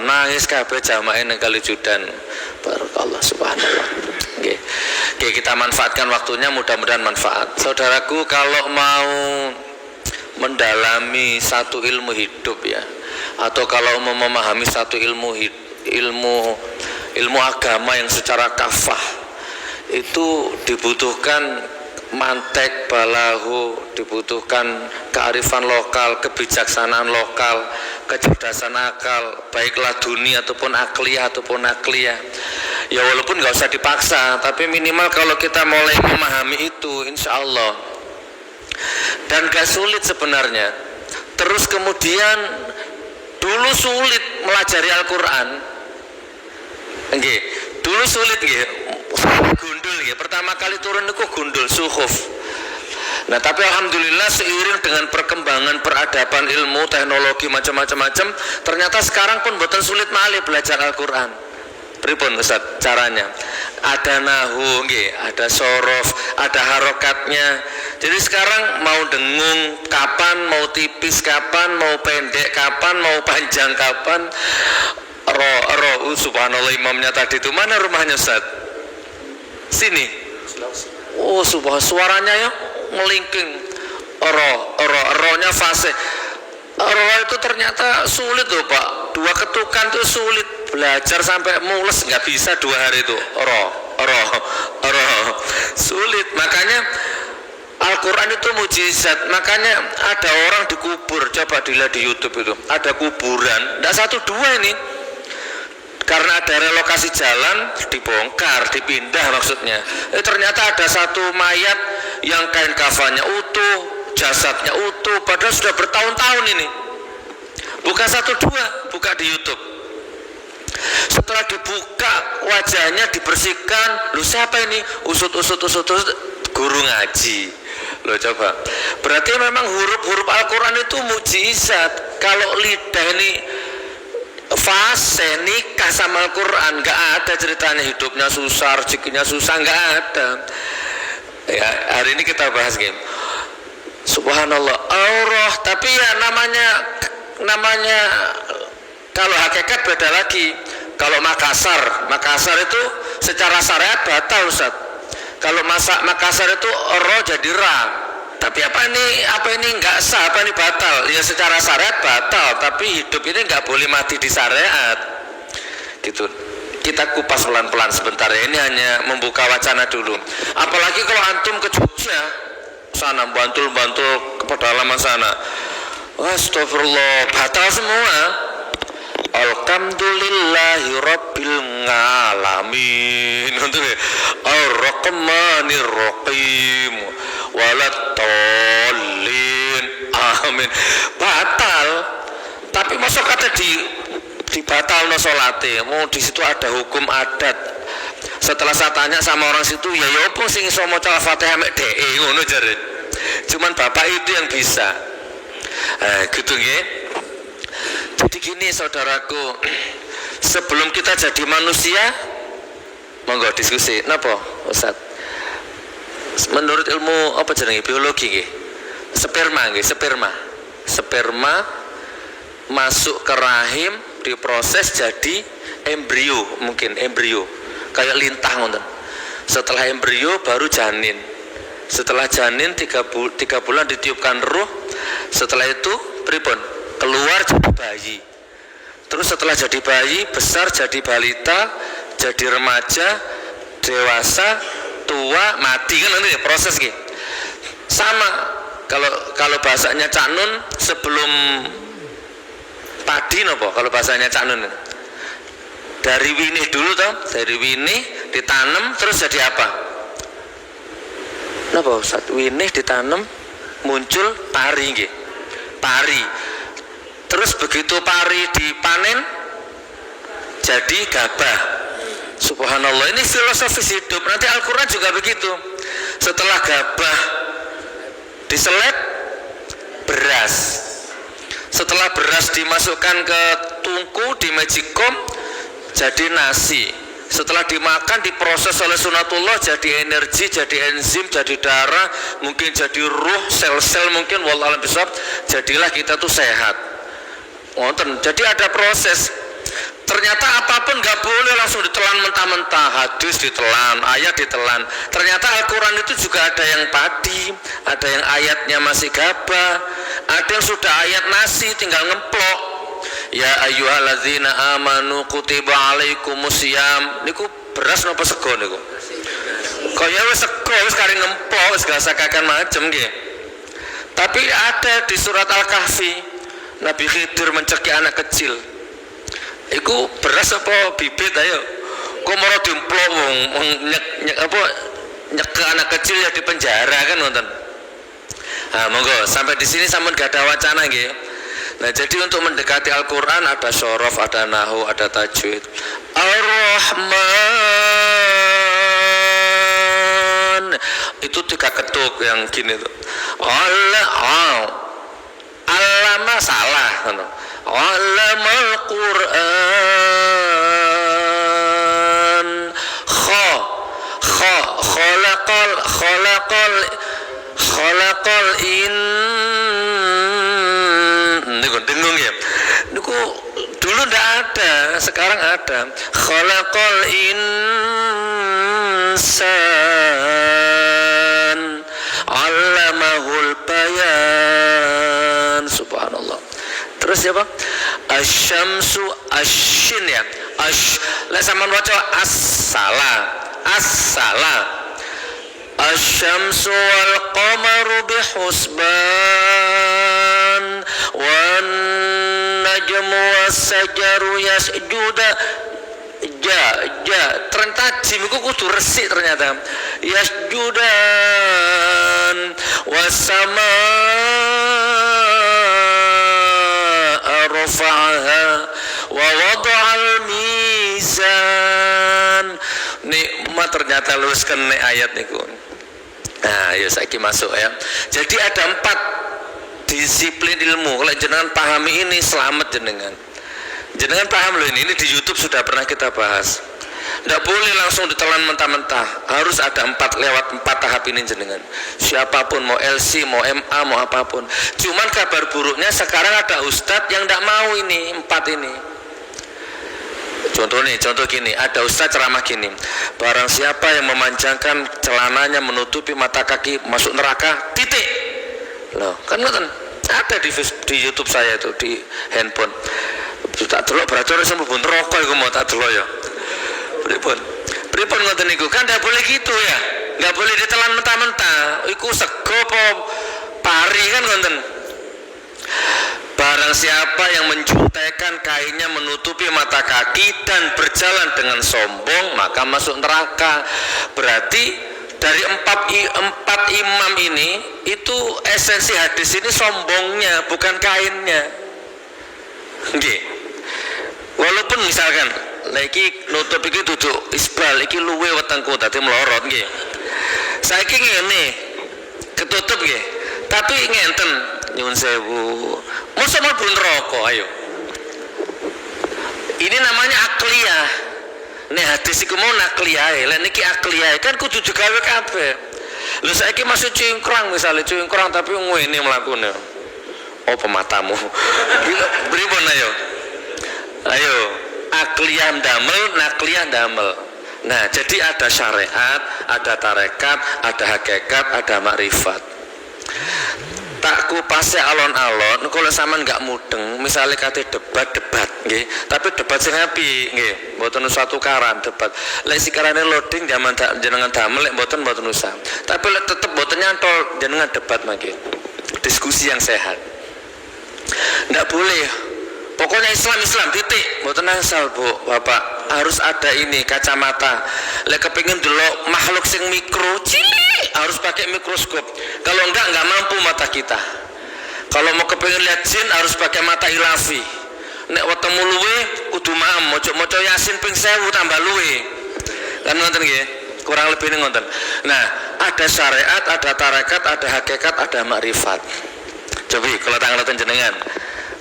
nangis kabeh jamaah nang Kalijudan. Barakallah subhanallah. Nggih. Oke, kita manfaatkan waktunya, mudah-mudahan manfaat. Saudaraku, kalau mau mendalami satu ilmu hidup ya, atau kalau mau memahami satu ilmu agama yang secara kafah, itu dibutuhkan mantek balahu, dibutuhkan kearifan lokal, kebijaksanaan lokal, kecerdasan akal, baik laduni ataupun akliyah ya, walaupun nggak usah dipaksa, tapi minimal kalau kita mulai memahami itu, insya Allah. Dan gak sulit sebenarnya. Terus kemudian dulu sulit melajari Al-Quran, dulu sulit gundul pertama kali turun itu gundul suhuf. Nah, tapi alhamdulillah seiring dengan perkembangan peradaban, ilmu, teknologi macam-macam, ternyata sekarang pun bukan sulit malih belajar Al-Quran. Pripun Ustaz caranya? Ada nahu, ada sorof, ada harokatnya. Jadi sekarang mau dengung kapan, mau tipis kapan, mau pendek kapan, mau panjang kapan. Subhanallah, imamnya tadi itu mana rumahnya Ustaz? Sini. Oh subhanallah, suaranya ya melingking. Rohnya fase. Roh itu ternyata sulit loh Pak. 2 ketukan itu sulit. Belajar sampai mules nggak bisa 2 hari itu. Sulit. Makanya Al-Quran itu mujizat. Makanya ada orang dikubur. Coba dilihat di YouTube itu. Ada kuburan. Nggak 1-2 ini. Karena ada relokasi jalan, dibongkar, dipindah maksudnya. Ternyata ada satu mayat yang kain kafannya utuh, jasadnya utuh, padahal sudah bertahun-tahun ini. Bukan 1-2, buka di YouTube. Setelah dibuka wajahnya, dibersihkan, lu siapa ini? Usut, guru ngaji. Lo coba. Berarti memang huruf-huruf Al-Quran itu mujizat. Kalau lidah ini fase nikah sama Al-Quran, nggak ada ceritanya hidupnya susah, rezekinya susah, nggak ada. Ya, hari ini kita bahas subhanallah Allah. Tapi ya namanya kalau hakikat beda lagi. Kalau Makassar itu secara syariat batal Ustaz. Kalau Makassar itu roh jadi ra. Tapi apa ini nggak sah, apa ini batal? Ya secara syariat batal, tapi hidup ini nggak boleh mati di syariat. Gitu. Kita kupas pelan-pelan sebentar ya. Ini hanya membuka wacana dulu. Apalagi kalau antum ke Jogja sana, bantul ke pedalaman sana. Astagfirullah, batal semua. Alhamdulillahi rabbil alamin. Ar-Rahmanir Rahim. Waladhdallin. Amin. Batal. Tapi masuk kata dibatalno salate. Di situ ada hukum adat. Setelah saya tanya sama orang situ, ya opo sing iso maca Al-Fatihah mek dhek ngono jare. Cuman bapak itu yang bisa. Gitu nggih. Jadi gini saudaraku, sebelum kita jadi manusia, monggo diskusi. Napa Ustaz? Menurut ilmu apa jenenge biologi nggih? Sperma masuk ke rahim, diproses jadi embrio, kayak lintah ngoten. Setelah embrio baru janin. Setelah janin 3 bulan ditiupkan ruh. Setelah itu pripun? Keluar jadi bayi. Terus setelah jadi bayi besar jadi balita, jadi remaja, dewasa, tua, mati, kan nanti proses gitu. Sama kalau bahasanya Cak Nun, sebelum padi nopo kalau bahasanya Cak Nun, dari winih dulu toh, dari winih ditanam terus jadi apa? Napa Ustaz? Winih ditanam muncul pari nggih. Pari. Terus begitu pari dipanen jadi gabah. Subhanallah, ini filosofis hidup. Nanti Al-Quran juga begitu. Setelah gabah diseleb beras. Setelah beras dimasukkan ke tungku di magicom jadi nasi. Setelah dimakan diproses oleh sunatullah jadi energi, jadi enzim, jadi darah, mungkin jadi ruh, sel-sel mungkin wallahu a'lam bishawab, jadilah kita tuh sehat. Jadi ada proses. Ternyata apapun nggak boleh langsung ditelan mentah-mentah, hadis ditelan, ayat ditelan. Ternyata Al-Quran itu juga ada yang padi, ada yang ayatnya masih gabah, ada yang sudah ayat nasi tinggal ngemplok. Ya ayyuhalladzina amanu kutiba alaikumusiyam. Niku beras napa sego niku? Kaya wis sego wis kari ngempok wis gasakaken macem nggih. Tapi ada di surat Al-Kahfi, Nabi Khidir mencekik anak kecil. Iku beras apa bibit ayo? Kok mau dimplok nyek anak kecil ya di penjara kan nonton. Nah, monggo sampai di sini sampun gak ada wacana nggih. Nah, jadi untuk mendekati Al-Qur'an ada syaraf, ada nahwu, ada tajwid. Ar-Rahman itu 3 ketuk yang gini tuh. Allama salah ngono. Allamal Qur'an khalaqal niku dengung ya. Niku dulu ndak ada, sekarang ada. Khalaqal insan 'allamahul bayan. Subhanallah. Terus ya Bang, asyamsu asyin ya, lek sampean waca as-sala asyamsu wal qamaru bihusban wan najmu was-sajaru yasjuda Tajim iku kudu resik ternyata. Yasjudan was-sama rafa'aha wa wada'al mizan. Nikmat ternyata lulus kene ayat niku. Nah, ya saiki masuk ya. Jadi ada 4 disiplin ilmu. Kalau jenengan pahami ini selamat jenengan. Jenengan paham loh ini di YouTube sudah pernah kita bahas. Tidak boleh langsung ditelan mentah-mentah. Harus ada 4 tahap ini jenengan. Siapapun mau LC, mau MA, mau apapun. Cuman kabar buruknya sekarang ada ustadz yang tidak mau ini 4 ini. Contoh gini, ada ustadz ceramah gini. Barang siapa yang memanjangkan celananya menutupi mata kaki masuk neraka, titik. Loh, kan ada di YouTube saya itu di handphone. Tak delok berarti ora sembuh neraka iku mau tak delok ya. Pripun ngoten niku? Kan ndak boleh gitu ya. Nggak boleh ditelan mentah-mentah. Iku sego apa pari kan ngoten. Barang siapa yang menjuntekan kainnya menutupi mata kaki dan berjalan dengan sombong maka masuk neraka. Berarti dari 4 imam ini itu esensi hadis ini sombongnya bukan kainnya. Nggih. Walaupun misalkan lagi nutup iki duduk isbal iki luwe wetengku dadi melorot nggih. Saiki ngene ketutup nggih. Tapi ngenten nyuwun sewu. Mosok mlebu neraka ayo. Ini namanya akliyah. Nek hadis iku mau nakliyah, lek niki akliyah kan kudu digawe kabeh. Lho saiki masih cingkrang misalnya cingkrang tapi ngene mlakune. Oh pematamu. Pripun ayo? Ayo, akliyah damel, nakliyah damel. Nah, jadi ada syariat, ada tarekat, ada hakikat, ada makrifat. Tak kupase alon-alon, kalau sampean nggak mudeng, misalnya kate debat, nggih. Tapi debat sing apik, nggih. Mboten usah tukaran debat. Lek sikarane loading zaman jenengan damel, lek mboten usah. Tapi lek tetep mboten nyantol jenengan debat mangke. Diskusi yang sehat. Nggak boleh. Pokoknya Islam titik. Mboten asal Bu, Bapak. Harus ada ini kacamata. Lek kepengin delok makhluk sing mikro, cilik, harus pakai mikroskop. Kalau enggak mampu mata kita. Kalau mau kepengin lihat jin harus pakai mata ilafi. Nek wetemu luwe kudu maem, moco Yasin ping 1000 tambah luwe. Kan ngoten nggih? Kurang lebih ini ngoten. Nah, ada syariat, ada tarekat, ada hakikat, ada makrifat. Coba kalau tangan jenengan.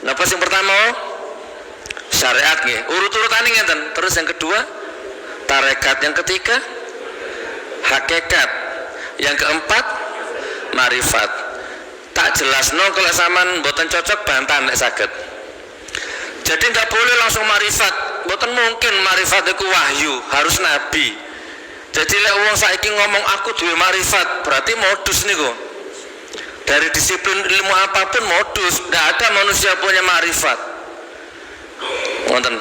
Napa yang pertama? Syariat nggih. Urut-urutane ngeten. Terus yang kedua tarekat, yang ketiga hakikat, yang keempat marifat. Tak jelasno kalau sampean mboten cocok bantan nek saged. Jadi tidak boleh langsung marifat. Mboten mungkin marifat itu wahyu, harus nabi. Jadi lek wong saiki ngomong aku duwe marifat, berarti modus niku. Dari disiplin ilmu apapun modus, tidak ada manusia punya marifat. Ngoten.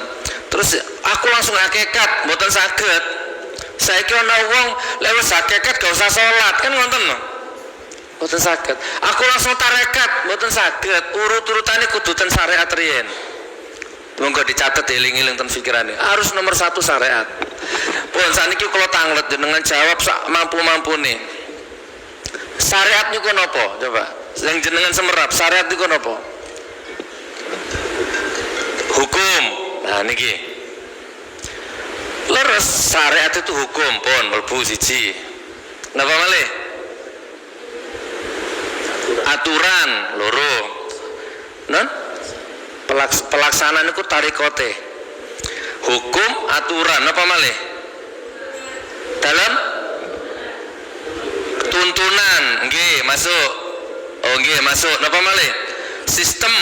Terus aku langsung hakikat, mboten saged. Saiki ana wong lek wis hakikat gak usah salat, kan ngoten lho. Mboten saged. Aku langsung tarekat, mboten saged. Urut-urutane kudu ten syariat riyen. Monggo dicatet eling-eling ten pikirane. Harus nomor 1 syariat. Pun saniki kula tanglet jenengan jawab sak mampu-mampune. Syariat niku napa? Coba. Sing jenengan semerap, syariat niku napa? Hukum. Nah niki. Leres syariat itu hukum pun mlebu siji. Napa malih? Aturan loro. Non? Pelaksanaan itu tarikote. Hukum, aturan, apa malih? Dalam tuntunan, nggih, masuk. Oh nggih, masuk. Napa malih? Sistem.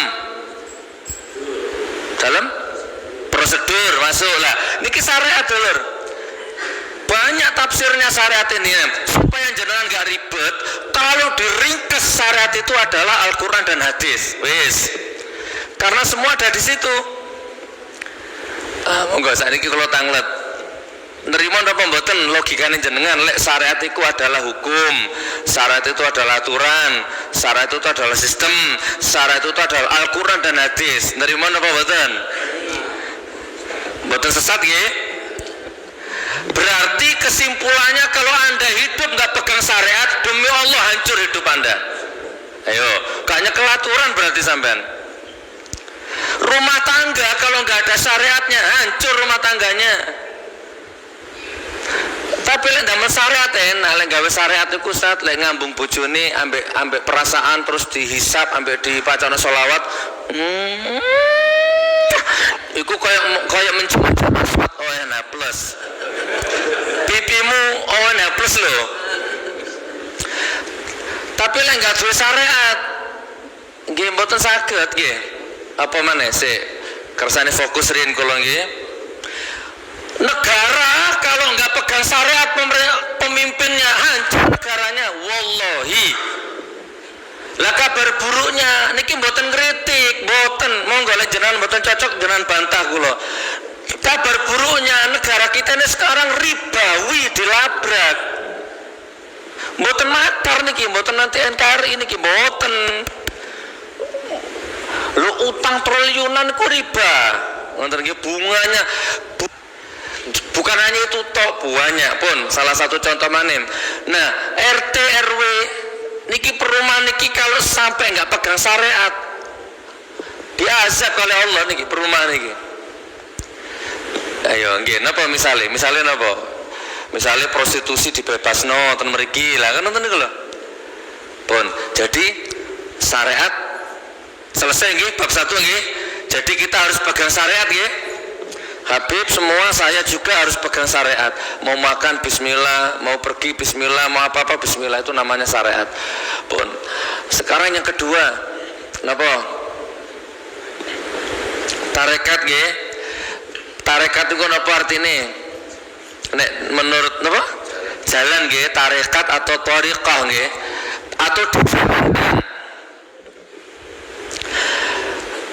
Dalam prosedur, masuk lah. Niki syariat lur. Banyak tafsirnya syariat ini supaya jenengan gak ribet. Kalau diringkes syariat itu adalah Al-Quran dan hadis. Wis. Karena semua ada di situ. Monggo saiki kalau tanglet. Nerima napa mboten logikane jenengan lek syariat itu adalah hukum, syariat itu adalah aturan, syariat itu adalah sistem, syariat itu adalah Al-Quran dan hadis. Nerima napa mboten? Mboten sesat nggih? Berarti kesimpulannya kalau Anda hidup nggak pegang syariat, demi Allah hancur hidup Anda. Ayo, gak nyekel aturan berarti sampean. Rumah tangga kalau nggak ada syariatnya hancur rumah tangganya. Tapi lek ndamel syariat enak, lek gawe syariat iku Ustaz, lek ngambung bojone ambek perasaan terus dihisap ambek dipacana sholawat. Iku kayak mencet password ONH plus. Pipimu ONH plus loh. Tapi lek gak duwe syariat nggih mboten saged nggih. Apa maneh sik kersane fokus rin kula nggih. Negara kalau nggak pegang syariat pemimpinnya hancur negaranya, wallahi. Lah kabar buruknya niki mboten kritik, mboten. Monggo lek jenengan mboten cocok jenengan bantah kula. Kabar buruknya negara kita ini sekarang ribawi dilabrak. Mboten makar niki, mboten nanti NKRI niki mboten. Lu utang triliunan ku riba. Wonten nggih bunganya bukan hanya itu tok, banyak pun. Salah satu contoh manim. Nah, RT RW niki perumahan niki kalau sampai nggak pegang syariat diazab oleh Allah niki perumahan niki. Ayo nggih napa misalnya napa? Misalnya prostitusi dibebasno ten mriki lah kan nonton niku lho. Pun. Jadi syariat selesai nggih bab 1 nggih. Jadi kita harus pegang syariat nggih. Habib semua saya juga harus pegang syariat. Mau makan bismillah, mau pergi bismillah, mau apa-apa bismillah, itu namanya syariat. Pun. Sekarang yang kedua, napa? Tarekat nggih. Tarekat itu napa artine? Nek menurut napa? Jalan nggih, tarekat atau thariqah nggih. Atau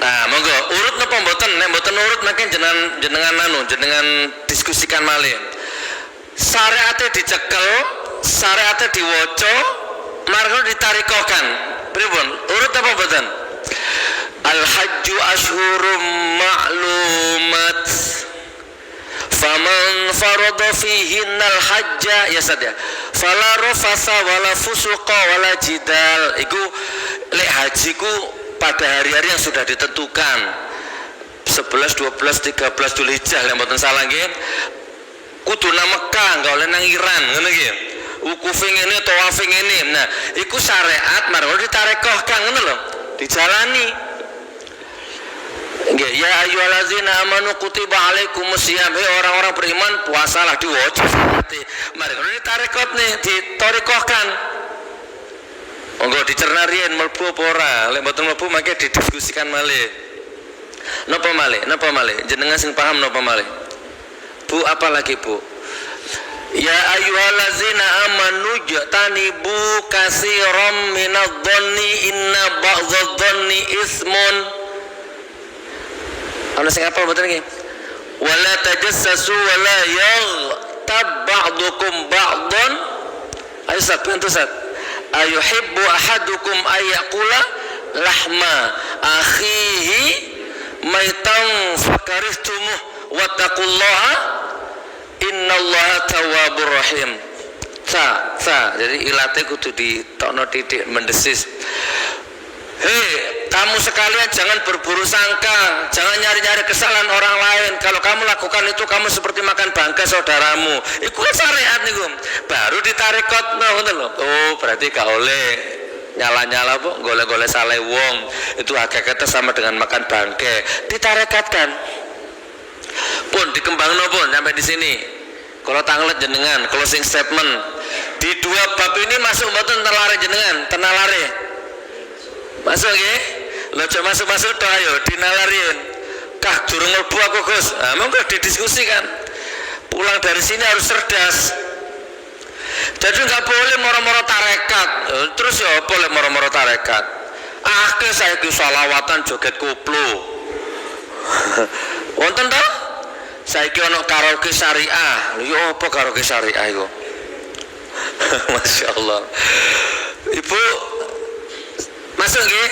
nah, monggo urut napa mboten? Nek mboten urut mungkin jenengan diskusikan malih. Syariate dicekel, syariate diwaca, margo ditarikohkan. Pripun? Urut apa mboten? Al-hajju ashhurum ma'lumat. Faman farada fihinnal hajja ya sadya. Fala rafasa wala fusuqa wala jidal. Iku lek haji ku pada hari-hari yang sudah ditentukan 11, 12, 13 Dzulhijjah lek mboten salah nggih. Kudu nang Mekah, enggak oleh nang Iran, ngono nggih. Wukufe ngene, tawafe ngene. Nah, iku syariat marang ditarekohkan ngono lho, dijalani. Nggih, ya ayyuhallazina amanu kutiba alaikumusiyam, orang-orang beriman puasalah diwaca. Mari ngono ditarekotne, ditarekohkan. Monggo dicerna riyen mlebu apa ora? Lek mboten mlebu mangke didiskusikan malih. Napa malih jenengan sing paham napa malih Bu, apa lagi Bu? Ya ayyuhallazina amanu jatanibu katsiran minadh-dhanni inna ba'dadh-dhanni ismun. Ana sing apa mboten iki? Wala tajassasu wala yaghtab ba'dukum ba'dhan. Ayo Ustaz, bantu Ustaz. Ayuhibbu ahadukum ayyakula lahma akhihi maitan fakarihtumuh wattaqullaha innallaha tawwabur rahim. Jadi ilate kudu ditokno titik mendesis. Hei, kamu sekalian jangan berburu sangka, jangan nyari-nyari kesalahan orang lain. Kalau kamu lakukan itu, kamu seperti makan bangkai saudaramu. Iku kan syariat niku. Baru ditarekotno ngoten lho. Oh, berarti gak oleh nyala-nyala Bu, golek-golek saleh wong. Itu hakikatnya sama dengan makan bangkai. Ditarekatkan. Pun dikembangno pun sampai di sini. Kalau tanglet jenengan closing statement di dua bab ini masuk mboten tenalare jenengan, tenalare. Masuk nggih? Lho aja masuk-masuk tok ayo dinalarin. Kah durung mlebu aku Gus. Nah, monggo didiskusikan. Pulang dari sini harus cerdas. Jadi nggak boleh moro-moro tarekat. Terus ya boleh moro-moro tarekat. Akeh saiki shalawatan joget koplo. Wonten ta? Saiki ana karaoke syariah. Lho ya apa karaoke syariah iku? Masya Allah. Ibu masuk nggih?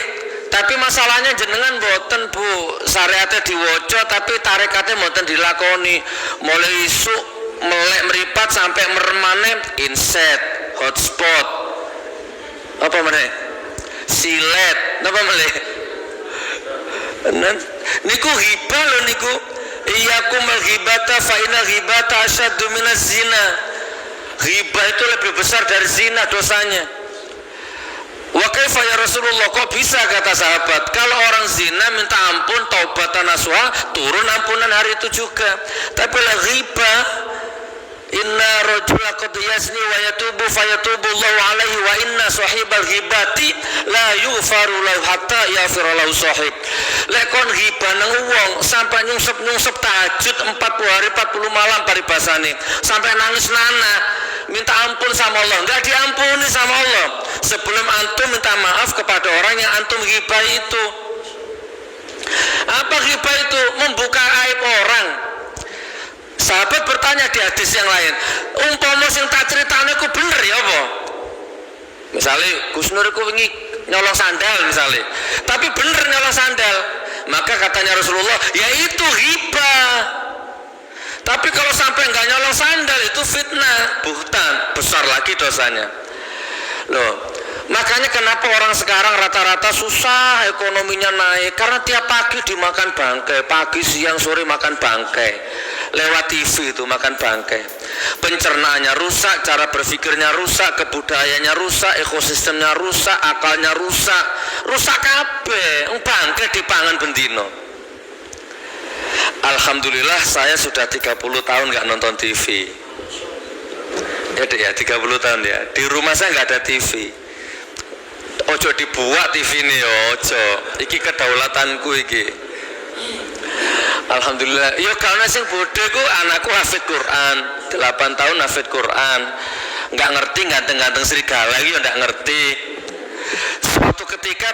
Tapi masalahnya jenengan mboten Bu, syariatnya diwoco tapi tarekatnya mboten dilakoni. Mulai isuk melek meripat sampai meremane inset, hotspot. Apa meneh? Silet, napa meneh? Niku hibah lho niku. Iyyakumul ghibata fa inna ghibata asyaddu minaz zina. Ghibah itu lebih besar dari zina dosanya. Wa kaifa ya Rasulullah, kok bisa kata sahabat, kalau orang zina minta ampun taubatan nasuha, turun ampunan hari itu juga. Tapi la ghibah, inna rajula qad yazni wa yatubu fayatubullahu alaihi wa inna sahibal ghibati la yughfaru lahu hatta yaghfira lahu sahib. Lek kon ghibah nang wong sampai nyungsep tahajud 40 hari 40 malam paribasane, sampai nangis nana minta ampun sama Allah, enggak diampuni sama Allah sebelum antum minta maaf kepada orang yang antum ghibah itu. Apa ghibah itu? Membuka aib orang. Sahabat bertanya di hadis yang lain, umpama sing tak critane ku bener ya apa? Misalnya Gus Nur ku wingi nyolong sandal misalnya, tapi bener nyolong sandal, maka katanya Rasulullah, ya itu ghibah. Tapi kalau sampai nggak nyolong sandal itu fitnah, buhtan, besar lagi dosanya. Loh, makanya kenapa orang sekarang rata-rata susah ekonominya naik, karena tiap pagi dimakan bangkai, pagi siang sore makan bangkai, lewat TV itu makan bangkai. Pencernaannya rusak, cara berpikirnya rusak, kebudayaannya rusak, ekosistemnya rusak, akalnya rusak, rusak kabeh, bangkai dipangan bendino. Alhamdulillah saya sudah 30 tahun nggak nonton TV. Ya 30 tahun ya. Di rumah saya nggak ada TV. Ojo dibuat TV ini ojo. Iki kedaulatanku iki. Alhamdulillah. Yo karena sing bodho ku anakku hafid Quran, 8 tahun hafid Quran. Nggak ngerti ganteng-ganteng serigala iki yo nggak ngerti. Suatu ketika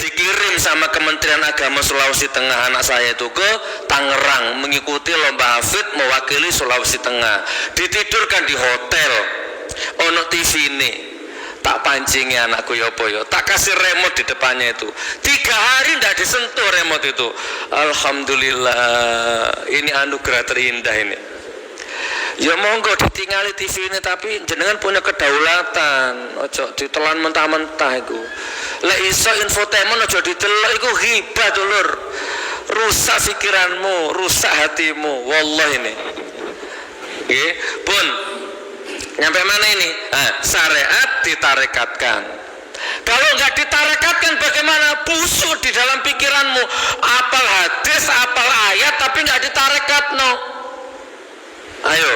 dikirim sama Kementerian Agama Sulawesi Tengah anak saya itu ke Tangerang mengikuti lomba hafid mewakili Sulawesi Tengah. Ditidurkan di hotel. Ono TV ini. Tak pancingi anakku yopo yo, tak kasih remote di depannya itu. 3 hari tidak disentuh remote itu. Alhamdulillah, ini anugerah terindah ini. Ya monggo ditinggali TV ini, tapi jenengan punya kedaulatan. Ojo ditelan mentah-mentah iku. Lek iso infotainment ojo ditelok iku ghibah dulur. Rusak pikiranmu, rusak hatimu. Wallahi ini. Nggih, pun nyampe mana ini? Syariat ditarekatkan. Kalau nggak ditarekatkan bagaimana? Busuk di dalam pikiranmu. Apal hadis, apal ayat, tapi nggak ditarekatno. Ayo,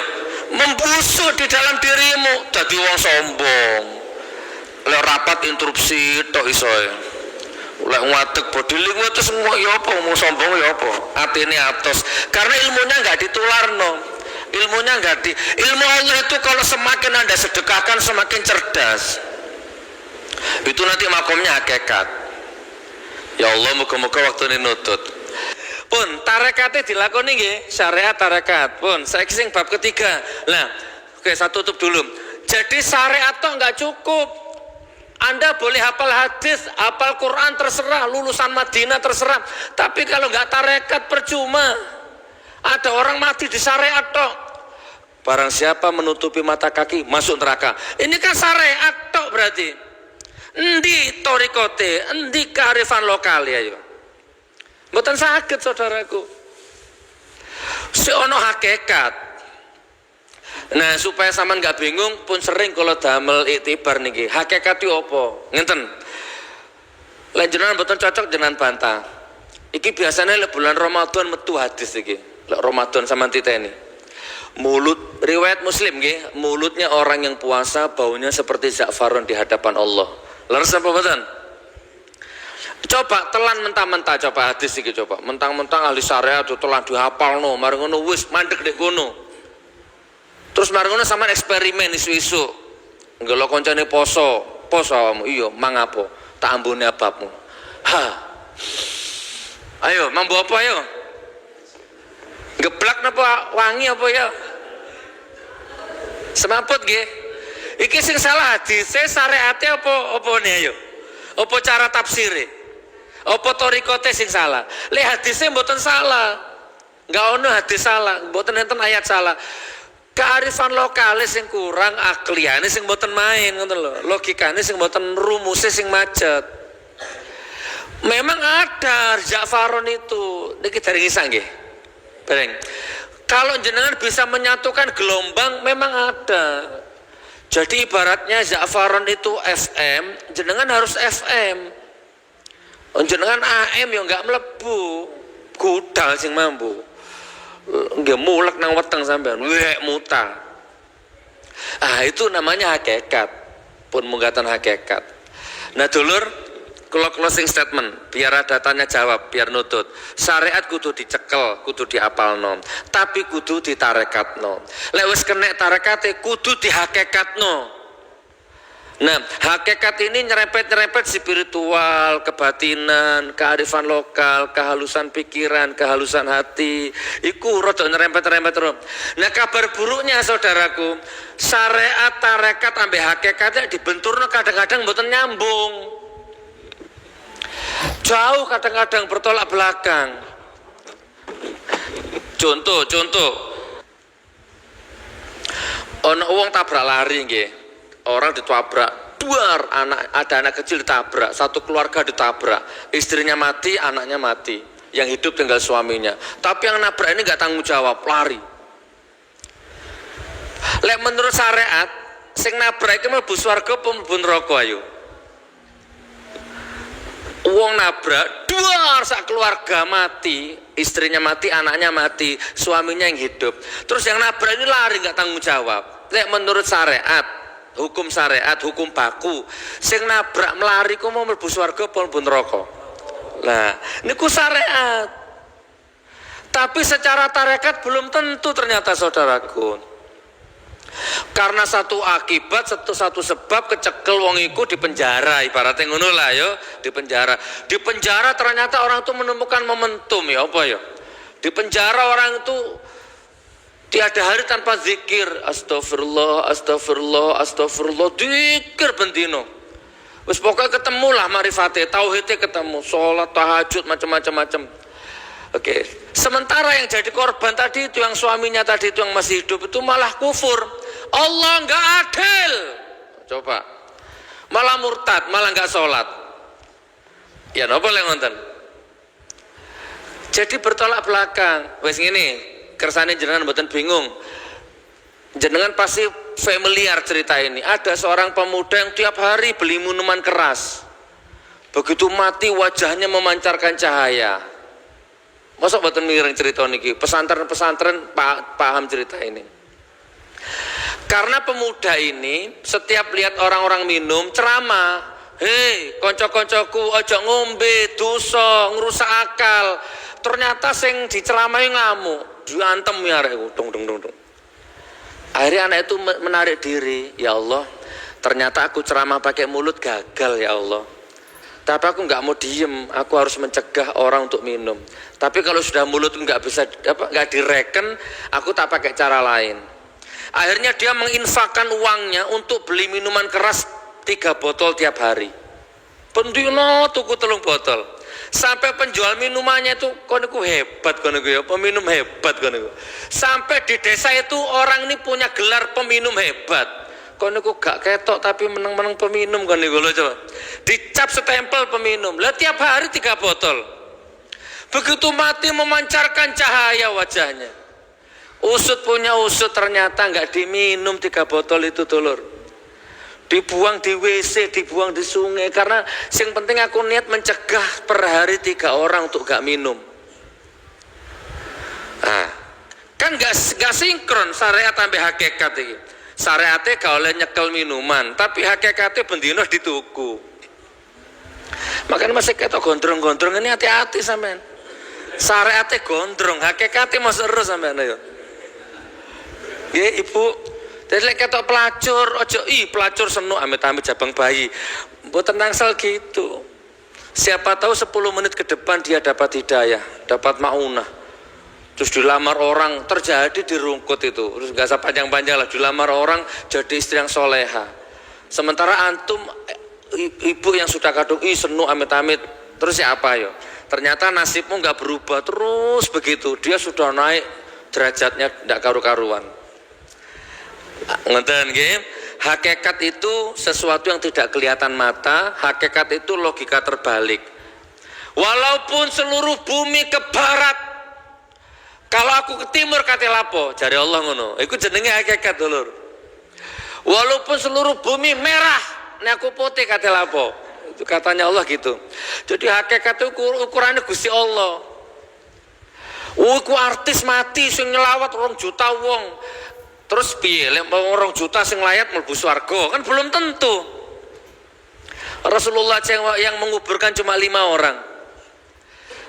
membusuk di dalam dirimu. Jadi wong sombong. Le rapat interupsi tok isoe. lek ngadeg bodiling itu semua ya apa mau sombong ya apa atine atos karena ilmunya enggak ditularno. Ilmunya enggak ilmu Allah itu kalau semakin Anda sedekahkan semakin cerdas. Itu nanti makomnya hakikat. Ya Allah muga-muga waktu ini nutut. Pun tarekatnya dilakoni nggih, syariat tarekat. Pun saiki sing bab ketiga. Lah, oke saya tutup dulu. Jadi syariat toh enggak cukup. Anda boleh hafal hadis, hafal Quran terserah, lulusan Madinah terserah. Tapi kalau nggak tarekat percuma. Ada orang mati di syariat tok. Barang siapa menutupi mata kaki masuk neraka. Ini kan syariat tok berarti. Endi torikote, endi kearifan lokal ya yo. Mboten saged saudaraku. Si ono hakikat. Nah supaya sampean nggak bingung pun sering kalau damel iktibar niki hakikat itu apa ngenten lek jenengan mboten cocok jenengan bantah iki biasanya le bulan Ramadan metu hadis iki lek Ramadan sampean titeni mulut riwayat Muslim nggih mulutnya orang yang puasa baunya seperti za'faron di hadapan Allah leres apa mboten coba telan mentah-mentah coba hadis iki coba mentang-mentang ahli syariat telan dihafalno mari ngono wis mandek dek kono. Terus mari ngono sampean eksperimen isu-isu. Nggelo koncane poso awamu. Iya, mang apa? Tak ambune ababmu. Ha. Ayo, mambu apa ayo? Geblak napa wangi apa ya? Semaput nggih. Iki sing salah hadise syariate apa ne ayo? Apa cara tafsire? Apa torikote sing salah? Le hadise mboten salah. Enggak ono hadis salah, mboten enten ayat salah. Kearifan lokale sing kurang, akliane sing mboten main ngoten lho. Logikane sing mboten rumuse sing macet. Memang ada Ja'faron itu. Niki dari ngisah nggih. Bareng. Kalau jenengan bisa menyatukan gelombang memang ada. Jadi ibaratnya Ja'faron itu FM, jenengan harus FM. Jenengan AM yo enggak mlebu. Gudal sing mampu. Nggak mulek nang weteng sampean, wek muta. Ah itu namanya hakikat, pun munggatan hakikat. Nah dulur, kalau closing statement, biar ada tanya jawab, biar nutut. Syariat kudu dicekel, kudu diapalno, tapi kudu ditarekatno. Lek wis kena tarekate, kudu dihakikatno. Nah, hakikat ini nyerempet-nyerempet spiritual, kebatinan, kearifan lokal, kehalusan pikiran, kehalusan hati. Iku rada nyerempet-nyerempet terus. Nah, kabar buruknya saudaraku, syariat tarekat ambek hakikatnya dibenturno kadang-kadang mboten nyambung. Jauh kadang-kadang bertolak belakang. Contoh. Ono wong tabrak lari nggih. Orang ditabrak, ada anak kecil ditabrak, satu keluarga ditabrak, istrinya mati, anaknya mati, yang hidup tinggal suaminya. Tapi yang nabrak ini nggak tanggung jawab, lari. Lek menurut syariat, sing nabrak itu mlebu swarga apa mlebu neraka ayo? Wong nabrak, sak keluarga mati, istrinya mati, anaknya mati, suaminya yang hidup. Terus yang nabrak ini lari nggak tanggung jawab. Lek menurut syariat, hukum syariat, hukum baku, sing nabrak melari ku mau mlebu swarga apa mlebu neraka. Lah, niku syariat. Tapi secara tarekat belum tentu ternyata saudaraku. Karena satu akibat, satu sebab kecekel wong iku di penjara, ibaratnya ngono lah yo, di penjara. Di penjara ternyata orang itu menemukan momentum ya apa ya? Di penjara orang itu tiada hari tanpa zikir, astagfirullah, zikir bendino. Wis pokoknya ketemulah marifate, tauhidnya ketemu, sholat, tahajud, macam-macam. Oke. Sementara yang jadi korban tadi itu, yang suaminya tadi itu yang masih hidup itu malah kufur. Allah nggak adil. Coba. Malah murtad, malah nggak sholat. Ya napa lek ngoten. Jadi bertolak belakang. Wis ngene. Kersane jenengan mboten bingung. Jenengan pasti familiar cerita ini. Ada seorang pemuda yang tiap hari beli minuman keras. Begitu mati wajahnya memancarkan cahaya. Masa mboten miring cerita niki? Pesantren-pesantren paham cerita ini. Karena pemuda ini setiap lihat orang-orang minum ceramah, hei konco-koncoku ojo ngombe dosa ngrusak akal. Ternyata sing diceramai ngamuk, diantem ya arekku dong. Akhirnya anak itu menarik diri, ya Allah, ternyata aku ceramah pakai mulut gagal ya Allah. Tapi aku nggak mau diem, aku harus mencegah orang untuk minum. Tapi kalau sudah mulut nggak bisa nggak direken, aku tak pakai cara lain. Akhirnya dia menginfakkan uangnya untuk beli minuman keras 3 botol tiap hari. Pendino tuku 3 botol. Sampai penjual minumannya itu koniku hebat koniku ya, peminum hebat koniku. Sampai di desa itu orang ini punya gelar peminum hebat. Koniku gak ketok tapi menang-menang peminum koniku loh coba. Dicap stempel peminum. Lah tiap hari 3 botol. Begitu mati memancarkan cahaya wajahnya. Usut punya usut ternyata nggak diminum 3 botol itu dulur. Dibuang di WC, dibuang di sungai. Karena yang penting aku niat mencegah per hari 3 orang untuk gak minum. Nah, kan gak sinkron syariat sampai hakikat ini. Syariatnya gak oleh nyekel minuman, tapi hakikatnya bendino dituku. Makanya masih ketok gondrong-gondrong ini hati-hati sampean. Syariatnya gondrong, hakikatnya masuk terus sampean ayo. Ya ibu. Jadi ketok pelacur, ojo pelacur senu amit-amit jabang bayi. Mboten nangsal gitu. Siapa tahu 10 menit ke depan dia dapat hidayah, dapat maunah. Terus dilamar orang, terjadi di rungkut itu. Terus gak usah panjang-panjang lah, dilamar orang jadi istri yang soleha. Sementara antum ibu yang sudah kadung senu amit-amit, terus siapa ya? Ternyata nasibmu nggak berubah terus begitu. Dia sudah naik derajatnya tidak karu-karuan. Ngeten nggih, hakikat itu sesuatu yang tidak kelihatan mata, hakikat itu logika terbalik. Walaupun seluruh bumi ke barat, kalau aku ke timur kate lapo, jare Allah ngono. Iku jenenge hakikat dulur. Walaupun seluruh bumi merah, nek aku putih kate lapo. Itu katanya Allah gitu. Jadi hakikat itu ukurannya Gusti Allah. Iku artis mati sing nyelawat 2 juta wong. Terus piye lek 2 juta sing layat mlebu swarga? Kan belum tentu. Rasulullah yang menguburkan cuma 5 orang.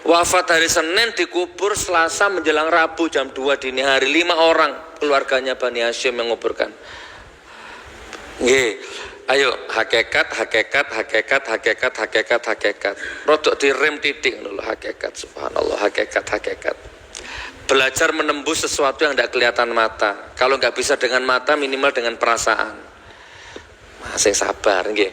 Wafat hari Senin, dikubur Selasa menjelang Rabu jam 2 dini hari. 5 orang keluarganya Bani Hashim yang menguburkan. Nggih. Ayo hakikat. Rodok direm titik dulu hakikat. Subhanallah, hakikat. Belajar menembus sesuatu yang tidak kelihatan mata. Kalau nggak bisa dengan mata, minimal dengan perasaan. Masih sabar, nggih.